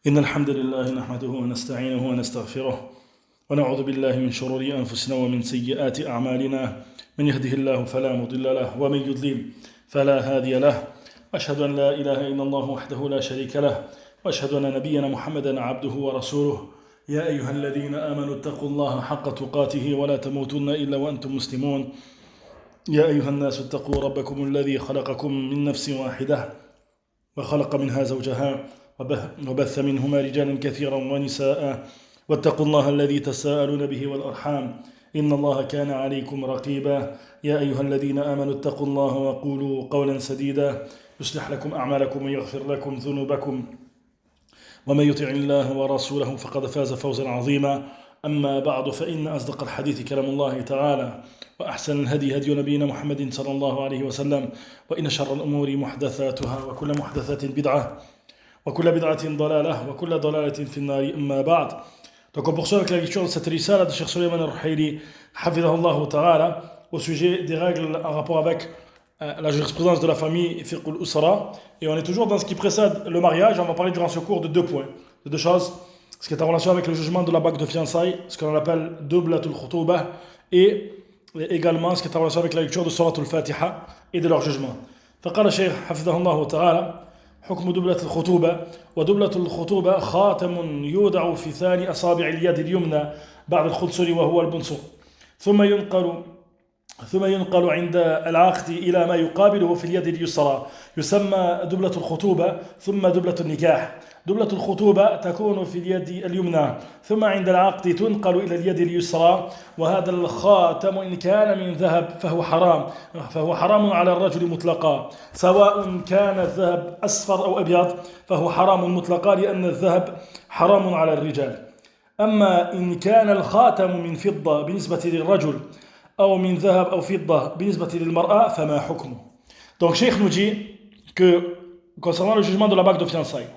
إن الحمد لله نحمده ونستعينه ونستغفره ونعوذ بالله من شرور أنفسنا ومن سيئات أعمالنا من يهده الله فلا مضل له ومن يضلل فلا هادي له أشهد أن لا إله إلا الله وحده لا شريك له وأشهد أن نبينا محمدا عبده ورسوله يا أيها الذين آمنوا اتقوا الله حق تقاته ولا تموتن إلا وأنتم مسلمون يا أيها الناس اتقوا ربكم الذي خلقكم من نفس واحدة وخلق منها زوجها وبث منهما رجالا كثيرا ونساء واتقوا الله الذي تساءلون به والأرحام إن الله كان عليكم رقيبا يا أيها الذين آمنوا اتقوا الله وقولوا قولا سديدا يصلح لكم أعمالكم ويغفر لكم ذنوبكم ومن يطع الله ورسوله فقد فاز فوزا عظيما أما بعد فإن أصدق الحديث كلام الله تعالى وأحسن الهدي هدي نبينا محمد صلى الله عليه وسلم وإن شر الأمور محدثاتها وكل محدثات بدعة وكل بدعة ضلالة وكل ضلالة في النار أما بعد. Donc on poursuit avec la lecture de cette risala de Cheikh Suleiman al-Ruhaili Hafidahullah Ta'ala au sujet des règles en rapport avec la jurisprudence de la famille fiqh al-usra, et on est toujours dans ce qui précède le mariage. On va parler durant ce cours de deux points, de deux choses: ce qui est en relation avec le jugement de la bague de fiançailles, ce qu'on appelle doblatul khutubah, et également ce qui est en relation avec la lecture de Suratul Fatiha et de leur jugement. فقال الشيخ حفظه الله تعالى: حكم دبلة الخطوبة. ودبلة الخطوبة خاتم يودع في ثاني أصابع اليد اليمنى بعد الخنصر وهو البنصر، ثم ينقل عند العقد إلى ما يقابله في اليد اليسرى، يسمى دبلة الخطوبة ثم دبلة النكاح. دبلة الخطوبة تكون في اليد اليمنى ثم عند العقد تنقل إلى اليد اليسرى، وهذا الخاتم إن كان من ذهب فهو حرام على الرجل مطلقا، سواء كان الذهب أصفر أو أبيض فهو حرام مطلقا، لأن الذهب حرام على الرجال. أما إن كان الخاتم من فضة بالنسبة للرجل أو من ذهب أو فضة بالنسبة للمرأة فما حكمه. Donc Cheikh nous dit que concernant le jugement de la bague de fiançailles,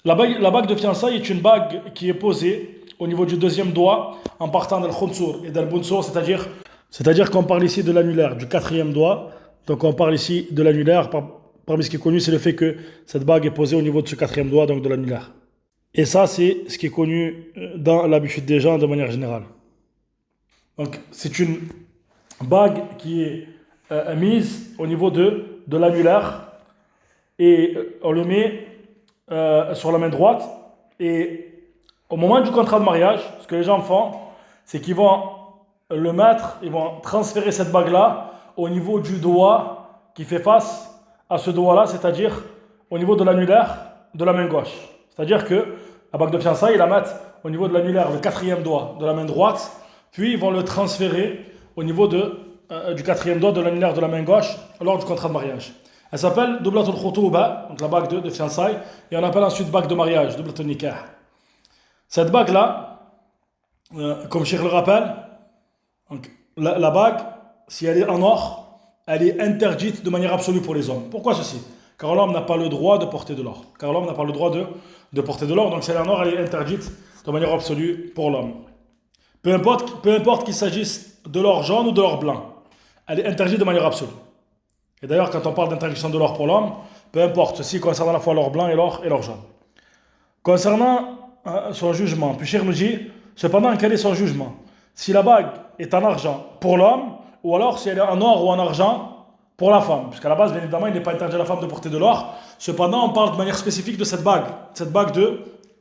la bague de fiançailles est une bague qui est posée au niveau du deuxième doigt en partant de l'khunsur et de l'bunsur, c'est-à-dire qu'on parle ici de l'annulaire, du quatrième doigt. Donc on parle ici de l'annulaire. Parmi ce qui est connu, c'est le fait que cette bague est posée au niveau de ce quatrième doigt, donc de l'annulaire. Et ça, c'est ce qui est connu dans l'habitude des gens de manière générale. Donc c'est une bague qui est mise au niveau de l'annulaire, et on le met sur la main droite, et au moment du contrat de mariage, ce que les gens font, c'est qu'ils vont le mettre, ils vont transférer cette bague-là au niveau du doigt qui fait face à ce doigt-là, c'est-à-dire au niveau de l'annulaire de la main gauche. C'est-à-dire que la bague de fiançailles, ils la mettent au niveau de l'annulaire, le quatrième doigt de la main droite, puis ils vont le transférer au niveau du quatrième doigt de l'annulaire de la main gauche lors du contrat de mariage. Elle s'appelle Dublatul Khutubah, donc la bague de fiançailles, et on appelle ensuite bague de mariage, Dublatul Nikah. Cette bague-là, comme Cheikh le rappelle, donc, la bague, si elle est en or, elle est interdite de manière absolue pour les hommes. Pourquoi ceci? Car l'homme n'a pas le droit de porter de l'or. Porter de l'or, donc si elle est en or, elle est interdite de manière absolue pour l'homme. Peu importe qu'il s'agisse de l'or jaune ou de l'or blanc, elle est interdite de manière absolue. Et d'ailleurs, quand on parle d'interdiction de l'or pour l'homme, peu importe, ceci concerne à la fois l'or blanc et l'or jaune. Concernant son jugement, puis Cheikh nous dit, cependant, quel est son jugement? Si la bague est en argent pour l'homme, ou alors si elle est en or ou en argent pour la femme. Puisqu'à la base, bien évidemment, il n'est pas interdit à la femme de porter de l'or. Cependant, on parle de manière spécifique de cette bague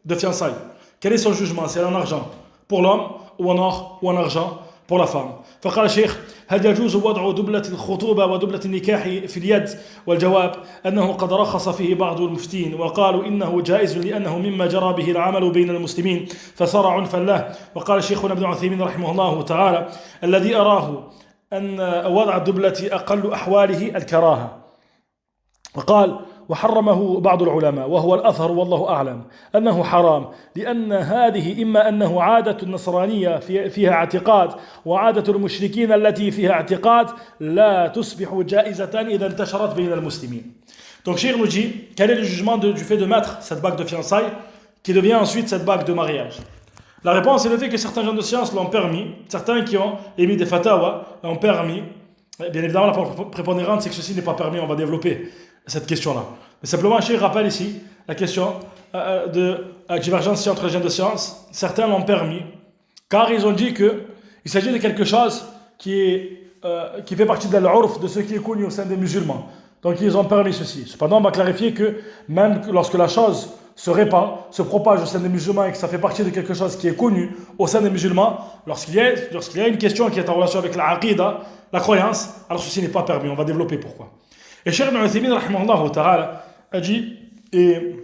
de fiançailles. Quel est son jugement? Si elle est en argent pour l'homme, ou en or ou en argent pour la femme. فقال الشيخ: هل يجوز وضع دبلة الخطوبة ودبلة النكاح في اليد؟ والجواب أنه قد رخص فيه بعض المفتين، وقالوا إنه جائز لأنه مما جرى به العمل بين المسلمين فصار عنفا له. وقال شيخنا ابن عثيمين رحمه الله تعالى: الذي أراه أن وضع الدبلة أقل أحواله الكراهة. وقال: وحرمه بعض العلماء وهو الأظهر والله أعلم أنه حرام، لأن هذه إما أنه عادة النصرانية فيها اعتقاد، وعادة المشركين التي فيها اعتقاد لا تصبح جائزة إذا انتشرت بين المسلمين. Donc Cheikh nous dit, quel est le jugement du fait de mettre cette bague de fiançailles qui devient ensuite cette bague de mariage? La réponse est le fait que certains gens de science l'ont permis, certains qui ont émis des fatawas l'ont permis. Bien évidemment, la prépondérante, c'est que ceci n'est pas permis, on va développer cette question-là. Mais simplement, Cheikh rappelle ici la question divergence entre les gens de science. Certains l'ont permis, car ils ont dit qu'il s'agit de quelque chose qui fait partie de l'urf, de ce qui est connu au sein des musulmans. Donc ils ont permis ceci. Cependant, on va clarifier que même lorsque la chose se répand, se propage au sein des musulmans et que ça fait partie de quelque chose qui est connu au sein des musulmans, lorsqu'il y a une question qui est en relation avec la aqidah, la croyance, alors ceci n'est pas permis. On va développer pourquoi. Et Cheikh Ibn Uthaymin, rahimahullah ta'ala, a dit, et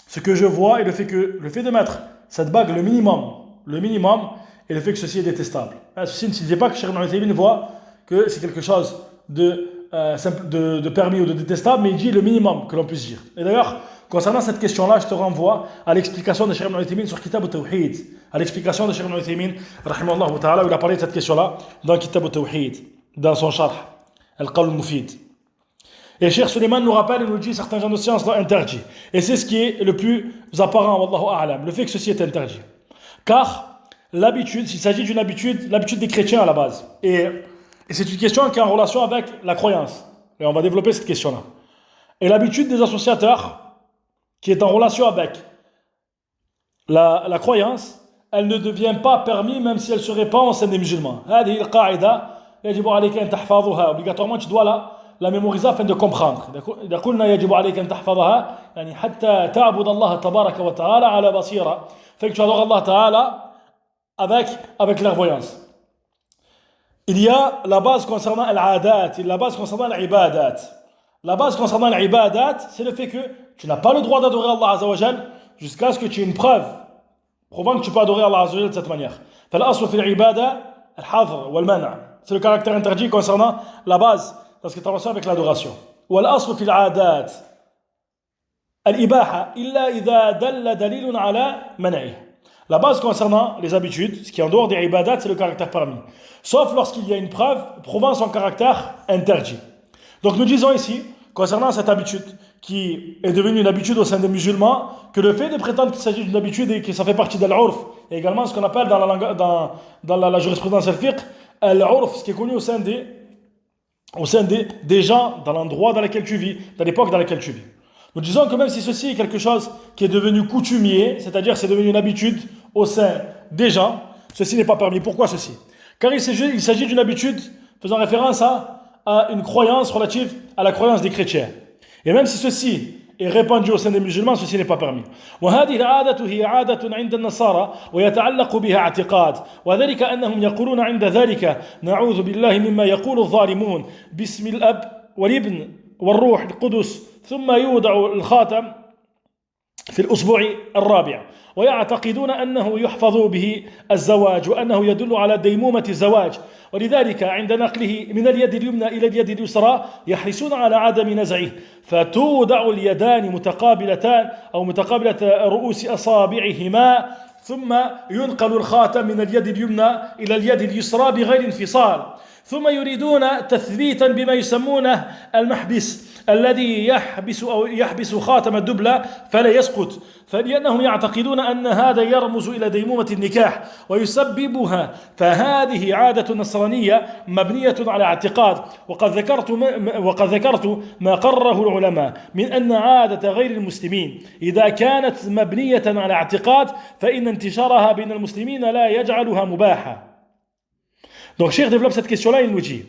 ce que je vois est le fait de mettre cette bague, le minimum, et le fait que ceci est détestable. Ceci ne signifie pas que Cheikh Ibn Uthaymin voit que c'est quelque chose de permis ou de détestable, mais il dit le minimum que l'on puisse dire. Et d'ailleurs, concernant cette question-là, je te renvoie à l'explication de Cheikh Ibn Uthaymin sur Kitab al-Tawhid, à l'explication de Cheikh Ibn Uthaymin, rahimahullah ta'ala, où il a parlé de cette question-là dans Kitab al-Tawhid, dans son sharh, Al-Qawl al-Mufid. Et Cheikh Suleiman nous rappelle et nous dit certains gens de science l'ont interdit. Et c'est ce qui est le plus apparent, wallahu a'lam, le fait que ceci est interdit. Car l'habitude, il s'agit d'une habitude, l'habitude des chrétiens à la base. Et c'est une question qui est en relation avec la croyance. Et on va développer cette question-là. Et l'habitude des associateurs, qui est en relation avec la croyance, elle ne devient pas permise même si elle se répand au sein des musulmans. Obligatoirement, tu dois la mémoriser afin de comprendre. Fait que tu adores Allah Ta'ala avec clairvoyance. Il y a la base concernant l'aadat, la base concernant l'ibadat. La base concernant l'ibadat, c'est le fait que tu n'as pas le droit d'adorer Allah Azza wa Jal jusqu'à ce que tu aies une preuve prouvant que tu peux adorer Allah Azza wa Jal de cette manière. C'est le caractère interdit concernant la base dans ce qui est en relation avec l'adoration. La base concernant les habitudes, ce qui est en dehors des ibadat, c'est le caractère permis. Sauf lorsqu'il y a une preuve prouvant son caractère interdit. Donc nous disons ici, concernant cette habitude, qui est devenue une habitude au sein des musulmans, que le fait de prétendre qu'il s'agit d'une habitude et que ça fait partie de l'urf, et également ce qu'on appelle dans la jurisprudence al-fiqh, l'urf, ce qui est connu au sein des gens, dans l'endroit dans lequel tu vis, dans l'époque dans laquelle tu vis. Nous disons que même si ceci est quelque chose qui est devenu coutumier, c'est-à-dire c'est devenu une habitude au sein des gens, ceci n'est pas permis. Pourquoi ceci? Car il s'agit d'une habitude faisant référence à une croyance relative à la croyance des chrétiens. Et même si ceci est répandu au sein des musulmans, ceci n'est pas permis. وهذه العادة هي عادة عند النصارى ويتعلق بها اعتقاد وذلك أنهم يقولون عند ذلك نعوذ بالله مما يقول الظالمون باسم الأب والابن والروح القدس ثم يوضع الخاتم في الأسبوع الرابع ويعتقدون أنه يحفظ به الزواج وأنه يدل على ديمومة الزواج ولذلك عند نقله من اليد اليمنى إلى اليد اليسرى يحرصون على عدم نزعه فتوضع اليدان متقابلتان أو متقابلة رؤوس أصابعهما ثم ينقل الخاتم من اليد اليمنى إلى اليد اليسرى بغير انفصال ثم يريدون تثبيتا بما يسمونه المحبس الذي يحبس خاتم الدبلة فلا يسقط فلأنهم يعتقدون أن هذا يرمز إلى ديمومة النكاح ويسببها فهذه عادة نصرانية مبنية على اعتقاد وقد ذكرت ما قرره العلماء من أن عادة غير المسلمين إذا كانت مبنية على اعتقاد فإن انتشارها بين المسلمين لا يجعلها مباحة. Donc Cheikh développe cette question-là, il nous dit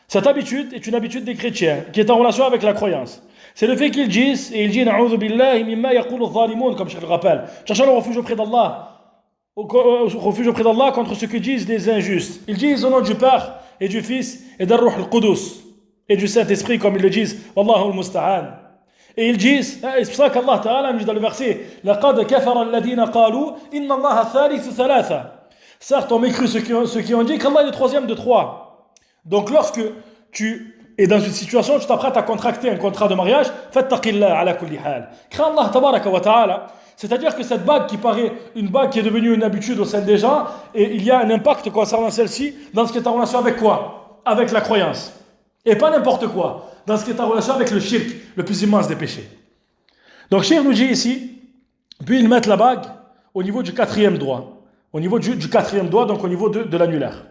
cette habitude est une habitude des chrétiens qui est en relation avec la croyance. C'est le fait qu'ils disent, et ils disent Na'udhu billahi mimma yaqulu adh-dhalimun, comme Cheikh le rappelle, cherchant le refuge auprès d'Allah, contre ce que disent les injustes. Ils disent au nom du Père et du Fils et d'Ar-Ruh al-Qudus et du Saint-Esprit, comme ils le disent, Wallahu al-Musta'an. Et ils disent, et c'est pour ça qu'Allah Ta'ala dit dans le verset Laqad kafara alladhina qalu inna Allaha thalithu thalatha. Certes, on mécru ceux qui ont dit qu'Allah est le troisième de trois. Donc lorsque tu es dans une situation où tu t'apprêtes à contracter un contrat de mariage, fattaqillah ala kulli hal. Crains Allah tabaraka wa ta'ala. C'est-à-dire que cette bague qui paraît une bague qui est devenue une habitude au sein des gens, et il y a un impact concernant celle-ci dans ce qui est en relation avec quoi? Avec la croyance. Et pas n'importe quoi. Dans ce qui est en relation avec le shirk, le plus immense des péchés. Donc Cheikh nous dit ici, puis ils mettent la bague au niveau du quatrième doigt. Au niveau du quatrième doigt, donc au niveau de l'annulaire.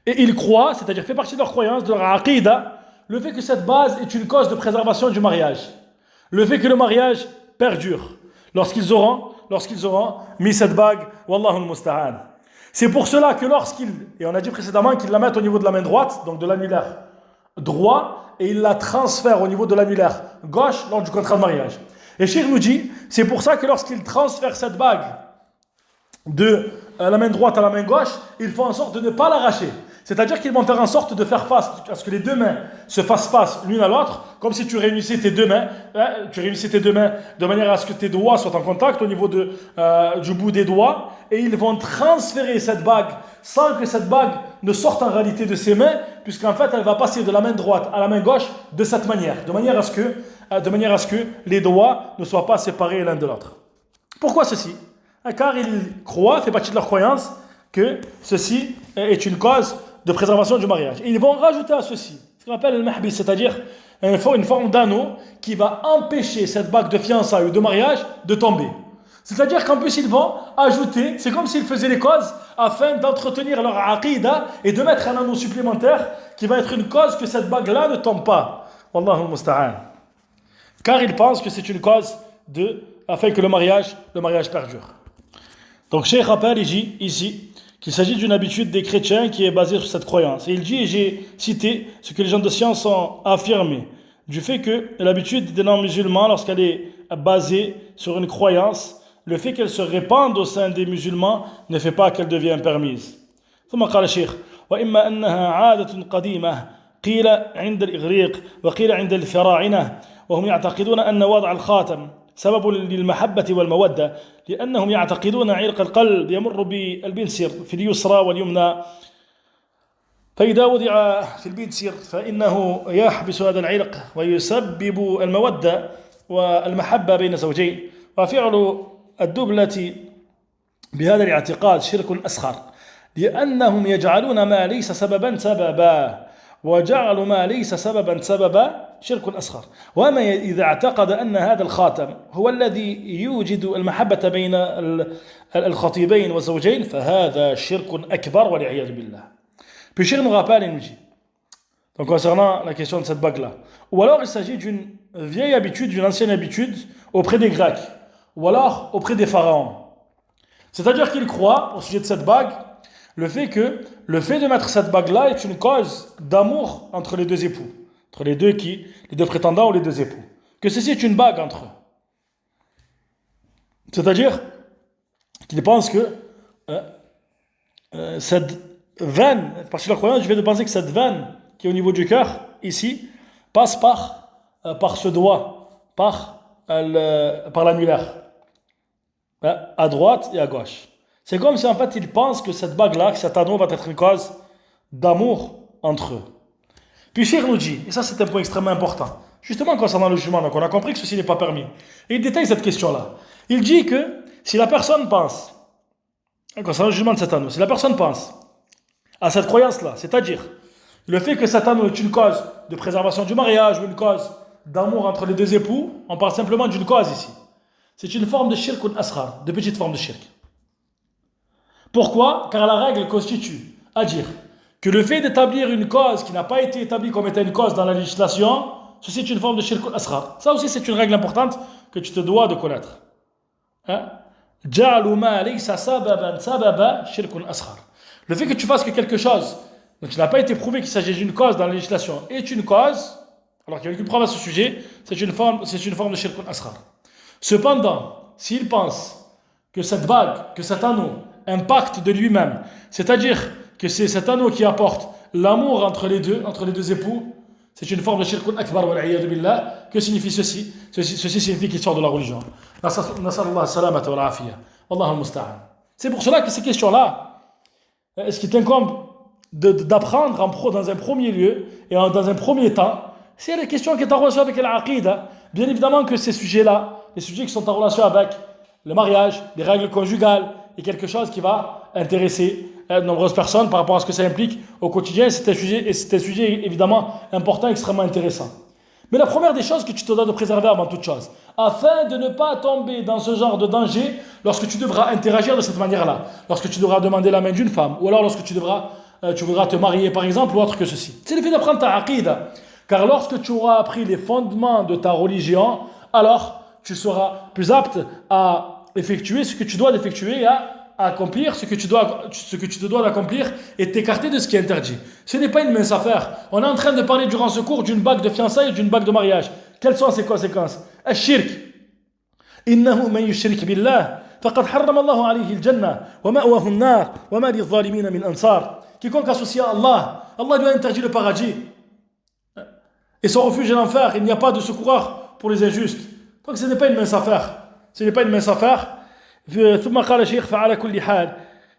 Et ils croient, c'est-à-dire fait partie de leur croyance, de leur aqidah, le fait que cette base est une cause de préservation du mariage. Le fait que le mariage perdure. Lorsqu'ils auront mis cette bague, Wallahu al-musta'an. C'est pour cela que et on a dit précédemment qu'ils la mettent au niveau de la main droite, donc de l'annulaire droit, et ils la transfèrent au niveau de l'annulaire gauche lors du contrat de mariage. Et Cheikh nous dit, c'est pour ça que lorsqu'ils transfèrent cette bague de la main droite à la main gauche, ils font en sorte de ne pas l'arracher. C'est-à-dire qu'ils vont faire en sorte de faire face, à ce que les deux mains se fassent face l'une à l'autre, comme si tu réunissais tes deux mains, de manière à ce que tes doigts soient en contact au niveau du bout des doigts, et ils vont transférer cette bague sans que cette bague ne sorte en réalité de ses mains, puisqu'en fait elle va passer de la main droite à la main gauche de cette manière, de manière à ce que les doigts ne soient pas séparés l'un de l'autre. Pourquoi ceci? Car ils croient, fait partie de leur croyance, que ceci est une cause de préservation du mariage. Et ils vont rajouter à ceci ce qu'on appelle le mahbis, c'est-à-dire une forme d'anneau qui va empêcher cette bague de fiançailles ou de mariage de tomber. C'est-à-dire qu'en plus ils vont ajouter, c'est comme s'ils faisaient les causes afin d'entretenir leur aqidah et de mettre un anneau supplémentaire qui va être une cause que cette bague-là ne tombe pas. Wallahu musta'an. Car ils pensent que c'est une cause afin que le mariage perdure. Donc Cheikh rappelle ici qu'il s'agit d'une habitude des chrétiens qui est basée sur cette croyance. Et il dit, et j'ai cité ce que les gens de science ont affirmé, du fait que l'habitude des non-musulmans, lorsqu'elle est basée sur une croyance, le fait qu'elle se répande au sein des musulmans ne fait pas qu'elle devient permise. ثم قال الشيخ وإما أنها عادة قديمة قيل عند الإغريق وقيل عند الفراعنة وهم يعتقدون أن وضع الخاتم سبب للمحبة والمودة لأنهم يعتقدون عرق القلب يمر بالبنسر في اليسرى واليمنى فإذا وضع في البنسر فإنه يحبس هذا العرق ويسبب المودة والمحبة بين الزوجين وفعل الدبلة بهذا الاعتقاد شرك أصغر لأنهم يجعلون ما ليس سببا سببا وجعلوا ما ليس سببا سببا شرك أصغر وما إذا اعتقد أن هذا الخاتم هو الذي يوجد المحبة بين الخطيبين والزوجين فهذا شرك أكبر والعياذ بالله. Puis Cheikh nous rappelle et nous dit, donc concernant la question de cette bague-là, ou alors il s'agit d'une vieille habitude, d'une ancienne habitude auprès des Grecs, ou alors auprès des pharaons. C'est-à-dire qu'ils croient au sujet de cette bague, le fait de mettre cette bague-là est une cause d'amour entre les deux époux, entre les deux prétendants ou les deux époux. Que ceci est une bague entre eux. C'est-à-dire qu'ils pensent que cette veine, parce que la croyance, je vais de penser que cette veine qui est au niveau du cœur, ici, passe par ce doigt, par l'annulaire, à droite et à gauche. C'est comme si en fait ils pensent que cette bague-là, que cet anneau va être une cause d'amour entre eux. Puis Cheikh nous dit, et ça c'est un point extrêmement important, justement concernant le jugement, donc on a compris que ceci n'est pas permis. Et il détaille cette question-là. Il dit que si la personne pense, concernant le jugement de cet anneau, si la personne pense à cette croyance-là, c'est-à-dire le fait que cet anneau est une cause de préservation du mariage ou une cause d'amour entre les deux époux, on parle simplement d'une cause ici. C'est une forme de shirk ou asghar, de petite forme de shirk. Pourquoi? Car la règle constitue à dire que le fait d'établir une cause qui n'a pas été établie comme étant une cause dans la législation, ceci est une forme de shirk asghar. Ça aussi c'est une règle importante que tu te dois de connaître. Le fait que tu fasses que quelque chose dont il n'a pas été prouvé qu'il s'agit d'une cause dans la législation est une cause, alors qu'il n'y a aucune preuve à ce sujet, c'est une forme de shirk asghar. Cependant, s'il pense que cette bague, que cet anneau impacte de lui-même, c'est-à-dire que c'est cet anneau qui apporte l'amour entre les deux époux, c'est une forme de shirk akbar wal iyad billah. Que signifie ceci? Ceci signifie qu'il sort de la religion. Nasallallahu salamata wal afiya. Wallahu al-musta'an. C'est pour cela que ces questions-là, ce qui t'incombe d'apprendre dans un premier lieu et dans un premier temps, c'est les questions qui sont en relation avec l'aqida. Bien évidemment que ces sujets-là, les sujets qui sont en relation avec le mariage, les règles conjugales, est quelque chose qui va intéresser de nombreuses personnes par rapport à ce que ça implique au quotidien. C'est un sujet évidemment important, extrêmement intéressant. Mais la première des choses que tu te dois de préserver avant toute chose, afin de ne pas tomber dans ce genre de danger lorsque tu devras interagir de cette manière-là, lorsque tu devras demander la main d'une femme, ou alors lorsque tu voudras te marier par exemple, ou autre que ceci. C'est le fait d'apprendre ta aqida. Car lorsque tu auras appris les fondements de ta religion, alors tu seras plus apte à effectuer ce que tu dois effectuer et à accomplir ce que tu te dois d'accomplir et t'écarter de ce qui est interdit. Ce n'est pas une mince affaire. On est en train de parler durant ce cours d'une bague de fiançailles et d'une bague de mariage. Quelles sont ses conséquences? Al-shirk. Innahu man yushrik billah faqad harrama Allahu alayhi al-jannah wa ma'wahu an-nar wa ma lidh-dhalimin min ansar. Quiconque associe à Allah, Allah lui a interdit le paradis. Et son refuge est l'enfer. Il n'y a pas de secoureur pour les injustes. Donc ce n'est pas une mince affaire. Ce n'est pas une mince affaire. ثم قال الشيخ فعلى كل حال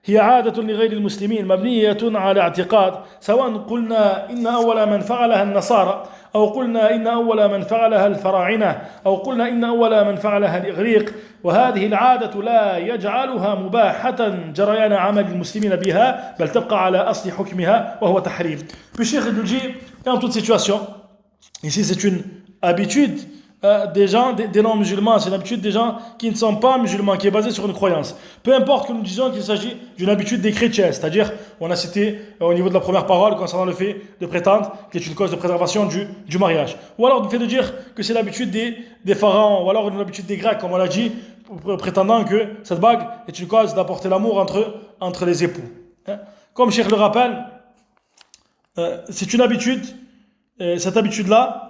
هي عادة لغير المسلمين مبنية على اعتقاد سواء قلنا إن أول من فعلها النصارى أو قلنا إن أول من فعلها الفراعنة أو قلنا إن أول من فعلها الإغريق وهذه العادة لا يجعلها مباحة جريان عمل المسلمين بها بل تبقى على أصل حكمها وهو تحريم. Puis Cheikh nous dit dans toute situation, ici c'est une habitude des gens, des non-musulmans, c'est une habitude des gens qui ne sont pas musulmans, qui est basée sur une croyance. Peu importe que nous disions qu'il s'agit d'une habitude des chrétiens, c'est-à-dire, on a cité au niveau de la première parole concernant le fait de prétendre qu'il est une cause de préservation du mariage. Ou alors le fait de dire que c'est l'habitude des pharaons, ou alors une habitude des Grecs, comme on l'a dit, prétendant que cette bague est une cause d'apporter l'amour entre les époux. Comme Cheikh le rappelle, c'est une habitude, cette habitude-là,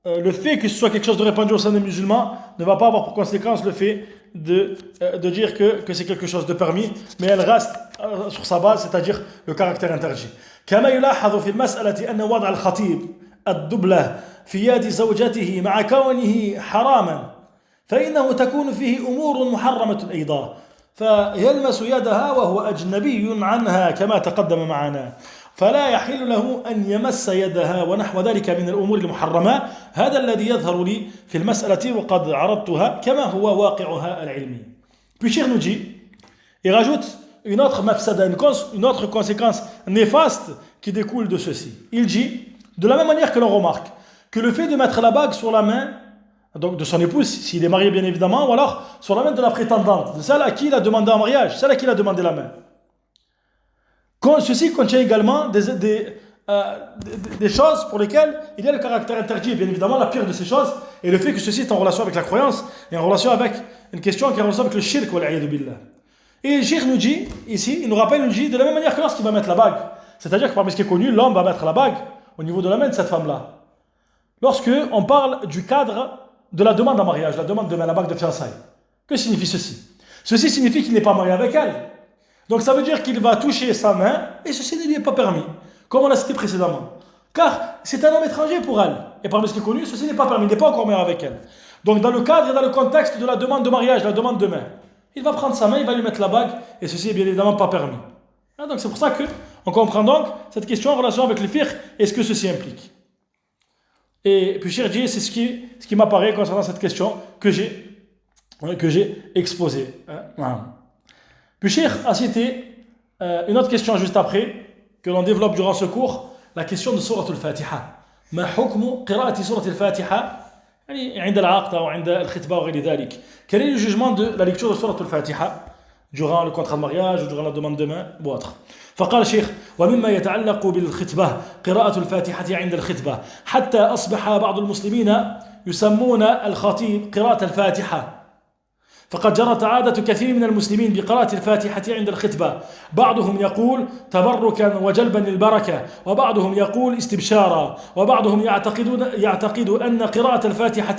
le fait que ce soit quelque chose de répandu au sein des musulmans ne va pas avoir pour conséquence le fait de dire que c'est quelque chose de permis, mais elle reste sur sa base, c'est-à-dire le caractère interdit. كما يلاحظ في المسألة أن وضع الخطيب الدبلة في يد زوجته مع كونه حراما فإنه تكون فيه أمور محرمة أيضا فيلمس يدها وهو أجنبي عنها كما تقدم معنا فلا يحل له أن يمس يدها ونحو ذلك من الأمور المحرمة هذا الذي يظهر لي في المسألة وقد عرضتها كما هو واقعها العلمي. Puis Cheikh nous dit, il rajoute une autre mafsada, une autre conséquence néfaste qui découle de ceci. Il dit, de la même manière que l'on remarque que le fait de mettre la bague sur la main, donc de son épouse, s'il est marié bien évidemment, ou alors sur la main de la prétendante, de celle à qui il a demandé en mariage, celle à qui il a demandé la main. Ceci contient également des choses pour lesquelles il y a le caractère interdit. Bien évidemment, la pire de ces choses est le fait que ceci est en relation avec la croyance et en relation avec une question qui est en relation avec le shirk wal a'yadu billah. Et le shirk nous dit, ici, il nous rappelle, il nous dit de la même manière que lorsqu'il va mettre la bague. C'est-à-dire que parmi ce qui est connu, l'homme va mettre la bague au niveau de la main de cette femme-là. Lorsque on parle du cadre de la demande en mariage, la demande de main, la bague de fiançailles, que signifie ceci? Ceci signifie qu'il n'est pas marié avec elle. Donc ça veut dire qu'il va toucher sa main et ceci ne lui est pas permis, comme on l'a cité précédemment. Car c'est un homme étranger pour elle. Et parmi ce qui est connu, ceci n'est pas permis, il n'est pas encore marié avec elle. Donc dans le cadre et dans le contexte de la demande de mariage, la demande de main, il va prendre sa main, il va lui mettre la bague et ceci est bien évidemment pas permis. Donc c'est pour ça qu'on comprend donc cette question en relation avec le fiqh et ce que ceci implique. Et puis Cheikh dit, c'est ce qui m'apparaît concernant cette question que j'ai exposée. Puis Cheikh a cité une autre question juste après, que l'on développe durant ce cours, la question de Surat al-Fatiha. ما حكم قراءة سورة الفاتحة يعني عند العقد أو عند الخطبة وغير ذلك. Quel est le jugement de la lecture de Surat al-Fatiha durant le contrat de mariage ou durant la demande de main ou autre? فقال الشيخ ومما يتعلق بالخطبة قراءة الفاتحة عند الخطبة حتى أصبح بعض المسلمين يسمون الخطيب قراءة الفاتحة فقد جرت عادة كثير من المسلمين بقراءة الفاتحة عند الخطبة بعضهم يقول تبركا وجلبا للبركة وبعضهم يقول استبشارا وبعضهم يعتقد أن قراءة الفاتحة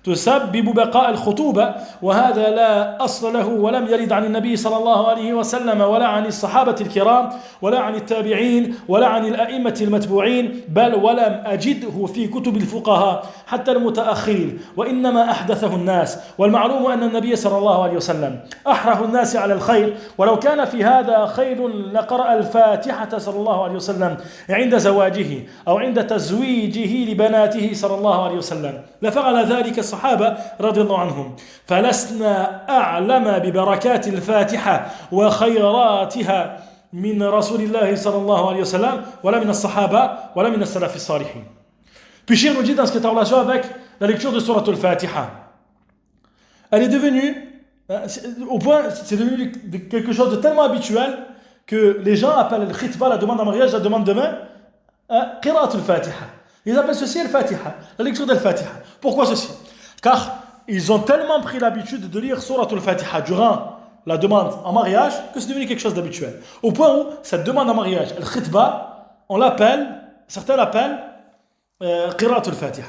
تسبب بقاء الخطوبة وهذا لا أصل له ولم يرد عن النبي صلى الله عليه وسلم ولا عن الصحابة الكرام ولا عن التابعين ولا عن الأئمة المتبوعين بل ولم أجده في كتب الفقهاء حتى المتأخرين وإنما أحدثه الناس والمعلوم أن النبي صلى الله عليه وسلم أحرص الناس على الخير ولو كان في هذا خير لقرأ الفاتحة صلى الله عليه وسلم عند زواجه أو عند تزويجه لبناته صلى الله عليه وسلم لفعل ذلك الصحابة رضي الله عنهم فلسنا أعلم ببركات الفاتحة وخيراتها من رسول الله صلى الله عليه وسلم ولا من الصحابة ولا من السلف الصالحين. Puis Cheikh nous dit dans ce qui est en relation avec la lecture de Surat al-Fatiha, elle est devenue, au point, c'est devenu quelque chose de tellement habituel que les gens appellent le khitba, la demande en mariage, la demande de main, qira'at al-Fatiha. Ils appellent ceci al-Fatiha, la lecture de al-Fatiha. Pourquoi ceci? Car ils ont tellement pris l'habitude de lire Surat al-Fatiha durant la demande en mariage que c'est devenu quelque chose d'habituel. Au point où cette demande en mariage, al-khitba, certains l'appellent Qira'at al-Fatiha.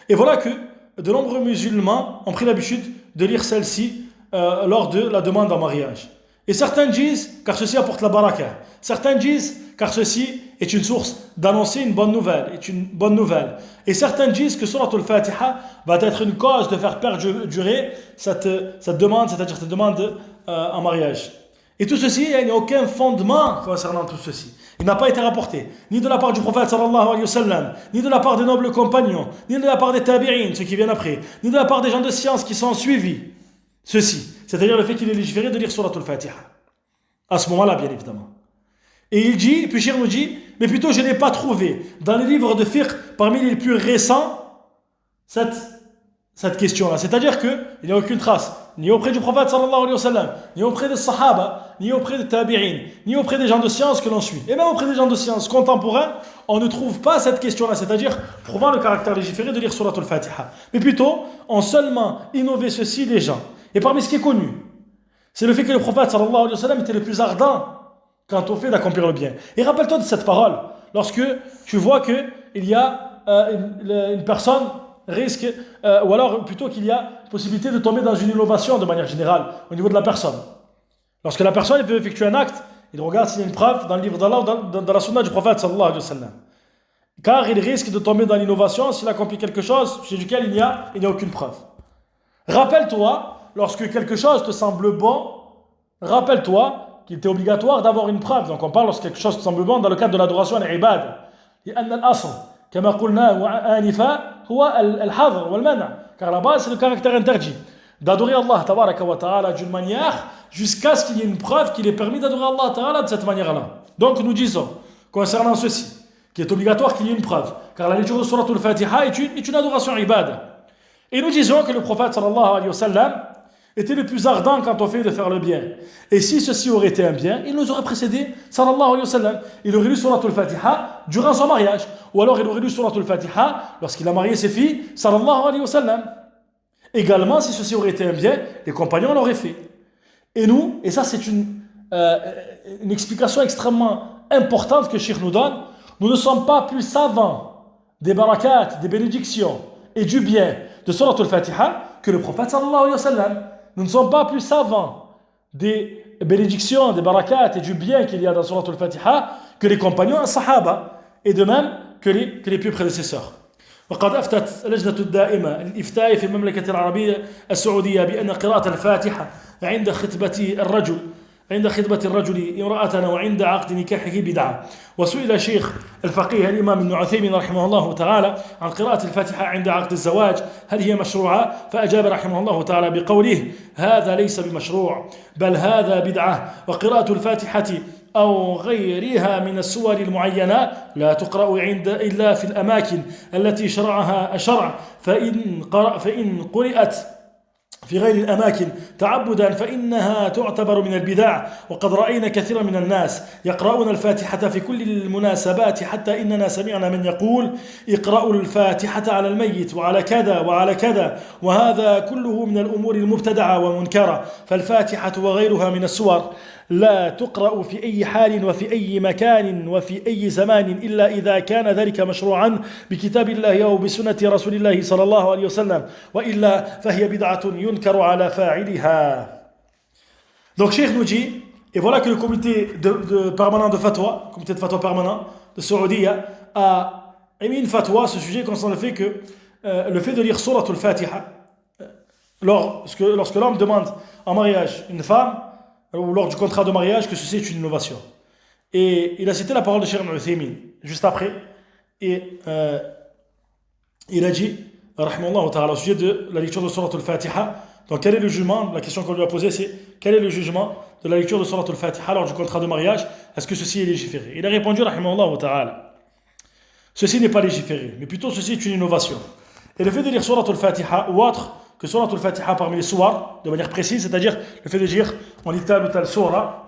Et voilà que de nombreux musulmans ont pris l'habitude de lire celle-ci lors de la demande en mariage. Et certains disent car ceci apporte la baraka. Certains disent car ceci est une source d'annoncer une bonne nouvelle. Et certains disent que Surat al-Fatiha va être une cause de faire perdurer cette demande, c'est-à-dire cette demande en mariage. Et tout ceci, il n'y a aucun fondement concernant tout ceci. Il n'a pas été rapporté, ni de la part du prophète sallallahu alayhi wa sallam, ni de la part des nobles compagnons, ni de la part des tabi'in, ceux qui viennent après, ni de la part des gens de science qui sont suivis. Ceci, c'est-à-dire le fait qu'il est légiféré de lire Surat al-Fatiha. À ce moment-là, bien évidemment. Et il dit, puis Cheikh nous dit, mais plutôt je n'ai pas trouvé dans les livres de fiqh parmi les plus récents cette question-là. C'est-à-dire qu'il n'y a aucune trace, ni auprès du prophète sallallahu alayhi wa sallam, ni auprès des sahaba, ni auprès des tabi'in, ni auprès des gens de science que l'on suit. Et même auprès des gens de science contemporains, on ne trouve pas cette question-là, c'est-à-dire prouvant le caractère légiféré de lire Surat al-Fatiha. Mais plutôt, ont seulement innové ceci les gens. Et parmi ce qui est connu, c'est le fait que le prophète sallallahu alayhi wa sallam était le plus ardent quant au fait d'accomplir le bien. Et rappelle-toi de cette parole, lorsque tu vois qu'il y a une personne risque, ou alors plutôt qu'il y a possibilité de tomber dans une innovation de manière générale, au niveau de la personne. Lorsque la personne veut effectuer un acte, il regarde s'il y a une preuve dans le livre d'Allah ou dans la sunna du prophète sallallahu alayhi wa sallam. Car il risque de tomber dans l'innovation s'il accomplit quelque chose chez lequel il n'y a aucune preuve. Rappelle-toi, lorsque quelque chose te semble bon, rappelle-toi qu'il était obligatoire d'avoir une preuve. Donc on parle lorsque quelque chose te semble bon dans le cadre de l'adoration à l'ibad. كما قلنا آنفا هو الحظر والمنع. Car la base c'est le caractère interdit d'adorer Allah tabaraka wa ta'ala d'une manière jusqu'à ce qu'il y ait une preuve qu'il est permis d'adorer Allah ta'ala de cette manière-là. Donc nous disons concernant ceci qu'il est obligatoire qu'il y ait une preuve, car la lecture de Surat al-Fatiha est une adoration ibad. Et nous disons que le prophète sallallahu alayhi wa sallam était le plus ardent quand on fait de faire le bien. Et si ceci aurait été un bien, il nous aurait précédé, sallallahu alayhi wa sallam. Il aurait lu Surat al-Fatiha durant son mariage. Ou alors il aurait lu Surat al-Fatiha lorsqu'il a marié ses filles, sallallahu alayhi wa sallam. Également, si ceci aurait été un bien, les compagnons l'auraient fait. Et nous, et ça c'est une explication extrêmement importante que Cheikh nous donne, nous ne sommes pas plus savants des barakats, des bénédictions et du bien de Surat al-Fatiha que le prophète sallallahu alayhi wa sallam. Nous ne sommes pas plus savants des bénédictions, des barakats et du bien qu'il y a dans Surat al-Fatiha que les compagnons et sahaba, et de même que les plus prédécesseurs. وقد أفتت اللجنة الدائمة للإفتاء في المملكة العربية السعودية بأن قراءة الفاتحة عند خطبة الرجل امرأة وعند عقد نكاحه بدعة. وسئل شيخ الفقيه الإمام ابن عثيمين رحمه الله تعالى عن قراءة الفاتحة عند عقد الزواج هل هي مشروعة؟ فأجاب رحمه الله تعالى بقوله هذا ليس بمشروع بل هذا بدعة. وقراءة الفاتحة أو غيرها من السور المعينة لا تقرأ إلا في الأماكن التي شرعها الشرع فإن قرأت في غير الأماكن تعبدا فإنها تعتبر من البدع. وقد رأينا كثيرا من الناس يقرؤون الفاتحة في كل المناسبات حتى إننا سمعنا من يقول اقرأوا الفاتحة على الميت وعلى كذا وعلى كذا وهذا كله من الأمور المبتدعة ومنكرة. فالفاتحة وغيرها من السور لا تقرأ في أي حال وفي أي مكان وفي أي زمان إلا إذا كان ذلك مشروعا بكتاب الله أو بسنة رسول الله صلى الله عليه وسلم وإلا فهي بدعة ينكر على فاعلها. Donc Cheikh nous dit, et voilà que le comité permanent de fatwa, comité de fatwa permanent de Saoudia a émis une fatwa à ce sujet concernant le fait que le fait de lire Surat al-Fatiha lorsque l'homme demande en mariage une femme ou lors du contrat de mariage, que ceci est une innovation. Et il a cité la parole de Cheikh Al-Uthaymin juste après, et il a dit rahimahullah ta'ala au sujet de la lecture de Surat al-Fatiha. Donc quel est le jugement? La question qu'on lui a posée, c'est quel est le jugement de la lecture de Surat al-Fatiha lors du contrat de mariage? Est-ce que ceci est légiféré? Il a répondu rahimahullah ta'ala, ceci n'est pas légiféré, mais plutôt ceci est une innovation. Et le fait de lire Surat al-Fatiha ou autre que Surat al-Fatiha parmi les suwar, de manière précise, c'est-à-dire le fait de dire on lit telle ou telle surah,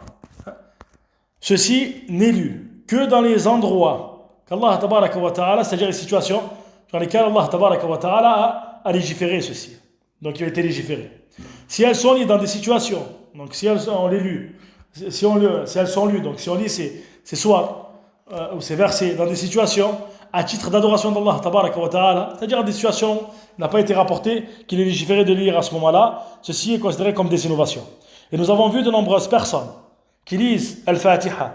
ceci n'est lu que dans les endroits qu'Allah tabaraka wa ta'ala, c'est-à-dire les situations dans lesquelles Allah tabaraka wa ta'ala a légiféré ceci. donc il a été légiféré. Si elles sont liées dans des situations, donc si elles sont lues, si elles sont lues, donc si on lit ces soirs ou ces versets dans des situations à titre d'adoration d'Allah tabaraka wa ta'ala, c'est-à-dire dans des situations où il n'a pas été rapporté qu'il est légiféré de lire à ce moment-là, ceci est considéré comme des innovations. Et nous avons vu de nombreuses personnes qui lisent Al-Fatiha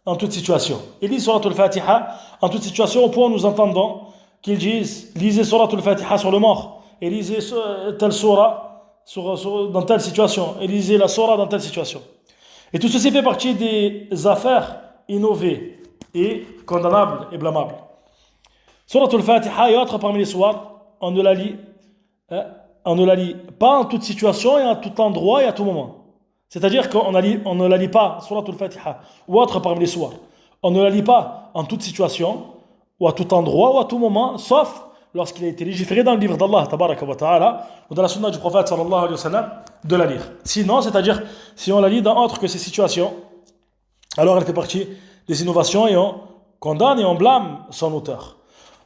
en toute situation. Ils lisent Surat Al-Fatiha en toute situation au point où nous entendons qu'ils disent lisez Surat Al-Fatiha sur le mort et lisez telle surah dans telle situation et lisez la surah dans telle situation. Et tout ceci fait partie des affaires innovées et condamnables et blâmables. Surat Al-Fatiha et autres parmi les soirs, on ne la lit pas en toute situation et à tout endroit et à tout moment. C'est-à-dire qu'on ne la lit pas, Surat Al-Fatiha, ou autre parmi les soirs. On ne la lit pas en toute situation, ou à tout endroit, ou à tout moment, sauf lorsqu'il a été légiféré dans le livre d'Allah, tabaraka wa ta'ala, ou dans la sunna du prophète, sallallahu alayhi wa sallam, de la lire. Sinon, c'est-à-dire, si on la lit dans autre que ces situations, alors elle fait partie des innovations et on condamne et on blâme son auteur.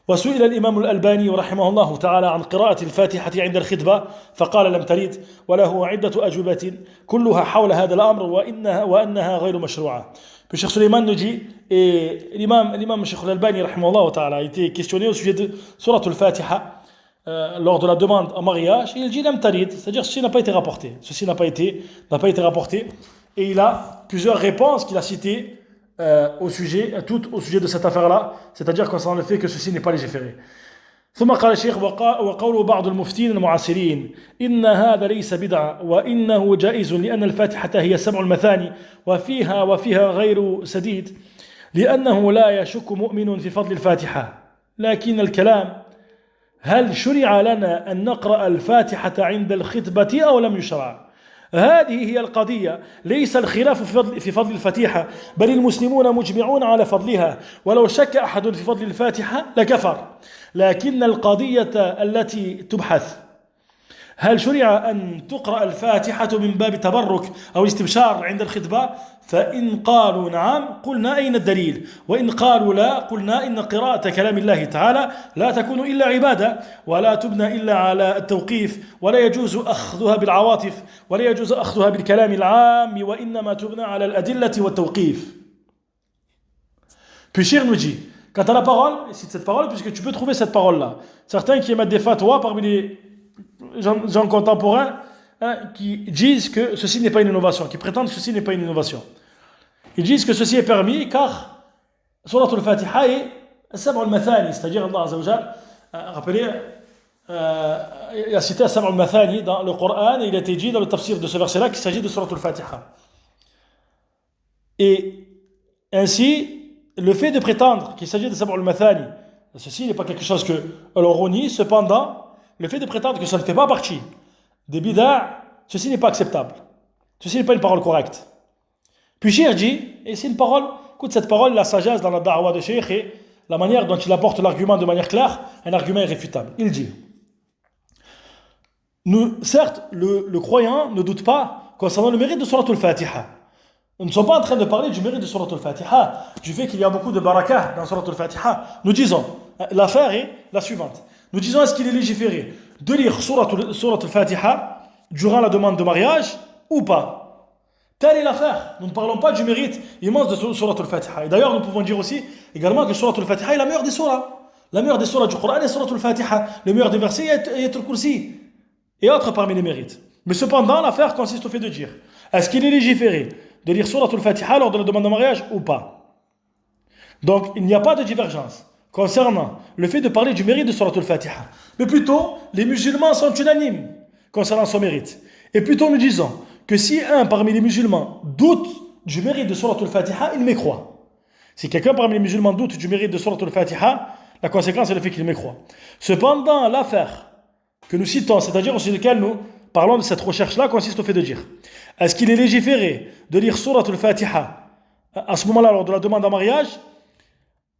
وسئل الإمام الألباني رحمه الله تعالى عن قراءة الفاتحة عند الخطبة فقال لم ترد وله عدة أجوبة كلها حول هذا الأمر وأنها غير مشروعة. Puis Cheikh Suleiman nous dit, et l'imam Cheikh Al-Albani رحمه الله تعالى a été questionné au sujet de Surat Al-Fatiha lors de la demande en mariage, et il dit لم ترد, c'est-à-dire ceci n'a pas été rapporté. Ceci n'a pas été rapporté, et il a plusieurs réponses qu'il a citées au sujet de cette affaire-là, c'est-à-dire concernant le fait que ceci n'est pas légiféré. ثم قال الشيخ وقول بعض المفتين المعاصرين إن هذا ليس بدعة وإنه جائز لأن الفاتحة هي 7 المثاني وفيها غير سديد لأنه لا يشك مؤمن في فضل الفاتحة لكن الكلام هل شرع لنا أن نقرأ الفاتحة عند الخطبة أو لم يشرع؟ هذه هي القضية ليس الخلاف في فضل الفاتحة بل المسلمون مجمعون على فضلها ولو شك أحد في فضل الفاتحة لكفر لكن القضية التي تبحث هل شرع أن تقرأ الفاتحة من باب تبرك أو استبشار عند الخطبة فإن قالوا نعم قلنا أين الدليل وإن قالوا لا قلنا إن قراءة كلام الله تعالى لا تكون إلا عبادة ولا تبنى إلا على التوقيف ولا يجوز أخذها بالعواطف ولا يجوز أخذها بالكلام العام وإنما تبنى على الأدلة والتوقيف. Puis Shir nous dit, quant à la parole, cite cette parole puisque tu peux trouver cette parole-là. Certains qui émettent des fatwas parmi les gens contemporains qui disent que ceci n'est pas une innovation, qui prétendent que ceci n'est pas une innovation. Ils disent que ceci est permis car Surat Al-Fatiha est Sab'a al-Mathani, c'est-à-dire Allah Azza wa Jal, rappelez, il a cité Sab'a al-Mathani dans le Coran et il a été dit dans le tafsir de ce verset-là qu'il s'agit de Surat Al-Fatiha. Et ainsi, le fait de prétendre qu'il s'agit de Sab'a al-Mathani, ceci n'est pas quelque chose que l'on renie, cependant, le fait de prétendre que ça ne fait pas partie des bid'a, ceci n'est pas acceptable. Ceci n'est pas une parole correcte. Puis Cheikh dit, et c'est une parole, écoute cette parole, la sagesse dans la da'wa de Cheikh et la manière dont il apporte l'argument de manière claire, un argument irréfutable. Il dit, certes, le croyant ne doute pas concernant le mérite de Surat Al-Fatiha. Nous ne sommes pas en train de parler du mérite de Surat Al-Fatiha, du fait qu'il y a beaucoup de barakah dans Surat Al-Fatiha. Nous disons, l'affaire est la suivante. Nous disons, est-ce qu'il est légiféré de lire Surat Al-Fatiha durant la demande de mariage ou pas? Telle est l'affaire. Nous ne parlons pas du mérite immense de Surat Al-Fatiha. Et d'ailleurs, nous pouvons dire aussi également que Surat Al-Fatiha est la meilleure des surahs. La meilleure des surahs du Coran est Surat Al-Fatiha. Le meilleur des versets est Ayatul Kursi. Et autres parmi les mérites. Mais cependant, l'affaire consiste au fait de dire, est-ce qu'il est légiféré de lire Surat Al-Fatiha lors de la demande de mariage ou pas? Donc, il n'y a pas de divergence concernant le fait de parler du mérite de Surat Al-Fatiha. Mais plutôt, les musulmans sont unanimes concernant son mérite. Et plutôt, nous disons que si un parmi les musulmans doute du mérite de Surat Al-Fatiha, il mécroit. Si quelqu'un parmi les musulmans doute du mérite de Surat Al-Fatiha, la conséquence est le fait qu'il mécroit. Cependant, l'affaire que nous citons, c'est-à-dire au sujet de laquelle nous parlons de cette recherche-là, consiste au fait de dire, est-ce qu'il est légiféré de lire Surat Al-Fatiha à ce moment-là, lors de la demande en mariage,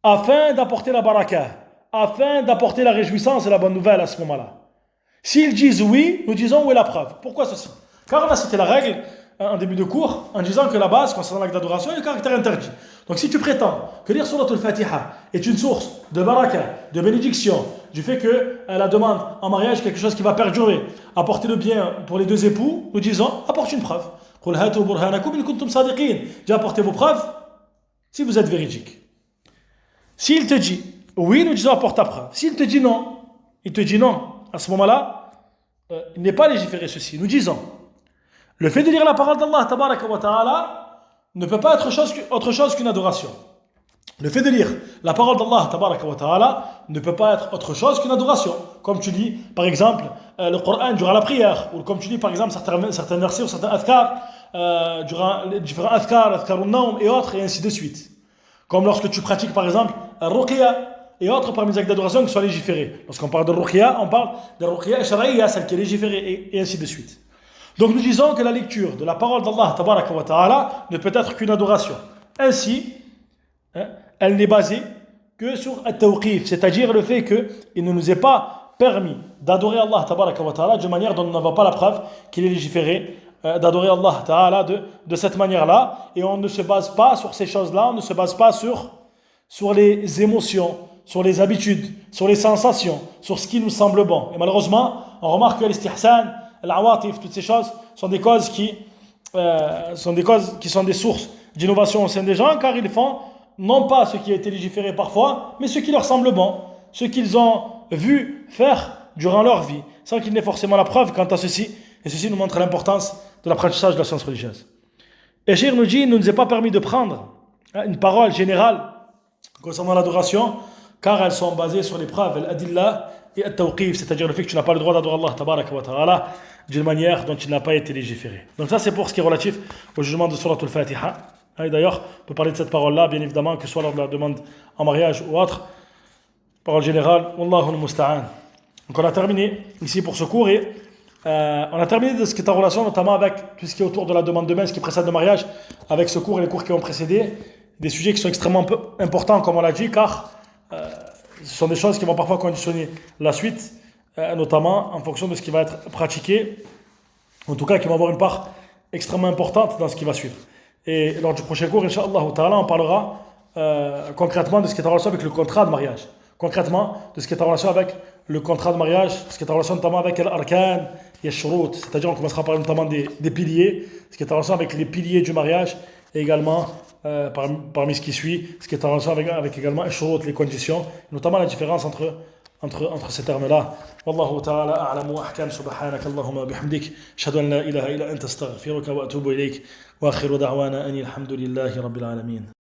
afin d'apporter la baraka, afin d'apporter la réjouissance et la bonne nouvelle à ce moment-là? S'ils disent oui, nous disons où est la preuve. Pourquoi ceci? Car on a cité la règle en début de cours en disant que la base concernant l'acte d'adoration est le caractère interdit. Donc si tu prétends que lire Surat Al-Fatiha est une source de baraka, de bénédiction du fait que la demande en mariage est quelque chose qui va perdurer, apporter le bien pour les deux époux, nous disons apporte une preuve. Dis apportez vos preuves si vous êtes véridique. S'il te dit oui, nous disons apporte ta preuve. S'il te dit non, à ce moment-là, il n'est pas légiféré ceci. Nous disons le fait de lire la parole d'Allah tabaraka wa ta'ala ne peut pas être autre chose qu'une adoration. Le fait de lire la parole d'Allah tabaraka wa ta'ala ne peut pas être autre chose qu'une adoration. Comme tu lis, par exemple, le Coran durant la prière, ou comme tu lis, par exemple, certains versets ou certains adhkar, durant les différents adhkar al-naum et autres, et ainsi de suite. Comme lorsque tu pratiques, par exemple, al-ruqya et autres parmi les actes d'adoration qui sont légiférés. Lorsqu'on parle de ruqya, on parle de ruqya shar'iyya, celle qui est légiférée, et ainsi de suite. Donc nous disons que la lecture de la parole d'Allah tabaraka wa ta'ala ne peut être qu'une adoration. Ainsi, elle n'est basée que sur at-tawqif, c'est-à-dire le fait qu'il ne nous est pas permis d'adorer Allah tabaraka wa ta'ala de manière dont nous n'avons pas la preuve qu'il est légiféré d'adorer Allah ta'ala de cette manière-là, et on ne se base pas sur ces choses-là, on ne se base pas sur les émotions, sur les habitudes, sur les sensations, sur ce qui nous semble bon. Et malheureusement, on remarque que l'istihsan, l'awatif, toutes ces choses sont des causes qui sont des sources d'innovation au sein des gens, car ils font non pas ce qui a été légiféré parfois, mais ce qui leur semble bon, ce qu'ils ont vu faire durant leur vie, sans qu'il n'ait forcément la preuve quant à ceci. Et ceci nous montre l'importance de l'apprentissage de la science religieuse. Et Cheikh nous dit, il ne nous est pas permis de prendre une parole générale concernant l'adoration, car elles sont basées sur les preuves, l'adillah et at-tawqif, c'est-à-dire le fait que tu n'as pas le droit d'adorer Allah tabaraka wa ta'ala d'une manière dont il n'a pas été légiféré. Donc ça c'est pour ce qui est relatif au jugement de Surat al-Fatiha. Et d'ailleurs, on peut parler de cette parole-là, bien évidemment, que ce soit lors de la demande en mariage ou autre. Parole générale, Wallahu al-musta'an. Donc on a terminé ici pour ce cours, et on a terminé de ce qui est en relation notamment avec tout ce qui est autour de la demande de main, ce qui précède le mariage, avec ce cours et les cours qui ont précédé, des sujets qui sont extrêmement importants, comme on l'a dit, car ce sont des choses qui vont parfois conditionner la suite, notamment en fonction de ce qui va être pratiqué, en tout cas qui vont avoir une part extrêmement importante dans ce qui va suivre. Et lors du prochain cours, Inch'Allah ta'ala, on parlera concrètement de ce qui est en relation avec le contrat de mariage. Concrètement, de ce qui est en relation avec le contrat de mariage, ce qui est en relation notamment avec l'arkan et shurut, c'est-à-dire on commencera à parler notamment des piliers, ce qui est en relation avec les piliers du mariage, et également parmi ce qui suit, ce qui est en relation avec également shurut, les conditions, notamment la différence entre ces termes-là. Wallahu ta'ala a'lamu wa ahkam, subhanaka Allahumma bihamdik, ashhadu an la ilaha illa anta astaghfiruka wa atubu ilayk, wa akhiru da'wana anil hamdulillahi rabbil alamin.